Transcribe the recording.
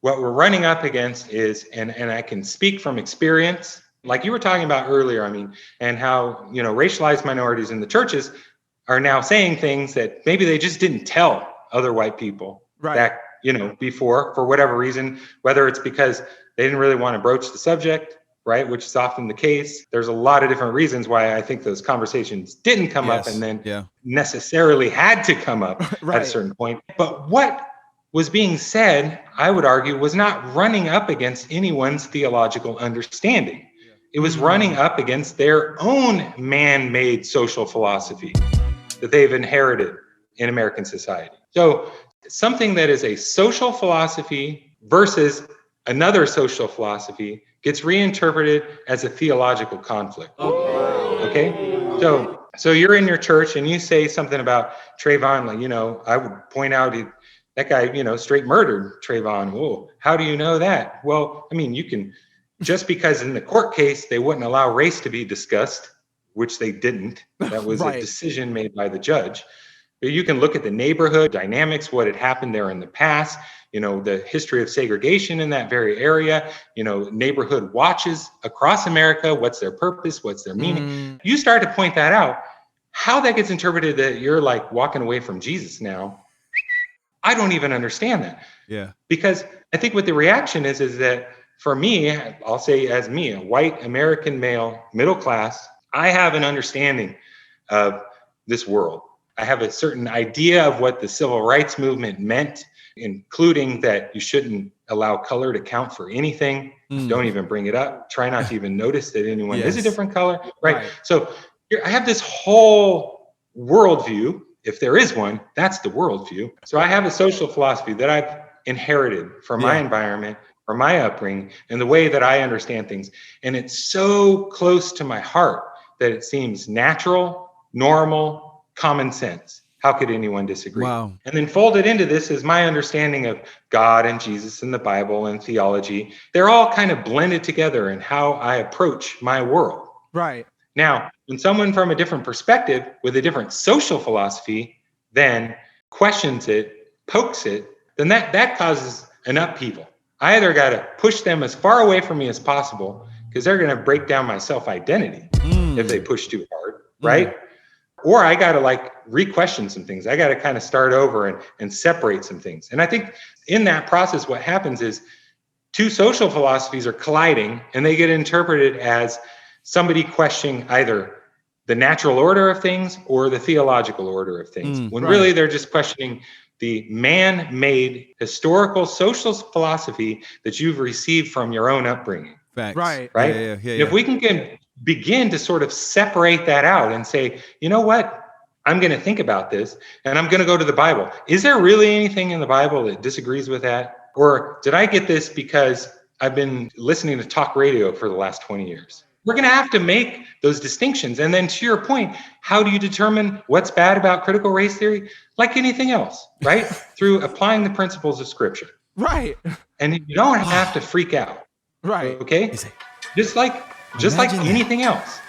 What we're running up against is, and I can speak from experience, like you were talking about earlier, and how, racialized minorities in the churches are now saying things that maybe they just didn't tell other white people back, before, for whatever reason, whether it's because they didn't really want to broach the subject, right? Which is often the case. There's a lot of different reasons why I think those conversations didn't come up and then necessarily had to come up at a certain point. But what was being said, I would argue, was not running up against anyone's theological understanding. It was running up against their own man-made social philosophy that they've inherited in American society. So something that is a social philosophy versus another social philosophy gets reinterpreted as a theological conflict. Okay? So you're in your church and you say something about Trayvon, I would point out that guy, straight murdered Trayvon. Whoa, how do you know that? Well, you can, just because in the court case, they wouldn't allow race to be discussed, which they didn't. That was a decision made by the judge. But you can look at the neighborhood dynamics, what had happened there in the past, the history of segregation in that very area, neighborhood watches across America, what's their purpose, what's their meaning. You start to point that out. How that gets interpreted that you're like walking away from Jesus now, I don't even understand that. Yeah. Because I think what the reaction is that for me, I'll say as me, a white American male, middle class, I have an understanding of this world. I have a certain idea of what the civil rights movement meant, including that you shouldn't allow color to count for anything. Don't even bring it up. Try not to even notice that anyone is a different color. Right. So I have this whole worldview. If there is one, that's the worldview. So I have a social philosophy that I've inherited from my environment, from my upbringing, and the way that I understand things. And it's so close to my heart that it seems natural, normal, common sense. How could anyone disagree? Wow. And then folded into this is my understanding of God and Jesus and the Bible and theology. They're all kind of blended together in how I approach my world. Right. Now, when someone from a different perspective with a different social philosophy then questions it, pokes it, then that causes an upheaval. I either got to push them as far away from me as possible because they're going to break down my self-identity if they push too hard, right? Or I got to re-question some things. I got to kind of start over and separate some things. And I think in that process, what happens is two social philosophies are colliding and they get interpreted as somebody questioning either the natural order of things or the theological order of things, when really they're just questioning the man-made historical social philosophy that you've received from your own upbringing. Facts. Right? Yeah. If we can begin to sort of separate that out and say, you know what, I'm going to think about this and I'm going to go to the Bible. Is there really anything in the Bible that disagrees with that? Or did I get this because I've been listening to talk radio for the last 20 years? We're going to have to make those distinctions. And then to your point, how do you determine what's bad about critical race theory? Like anything else, right? Through applying the principles of Scripture. Right. And you don't have to freak out. Right. Okay? Just like anything else.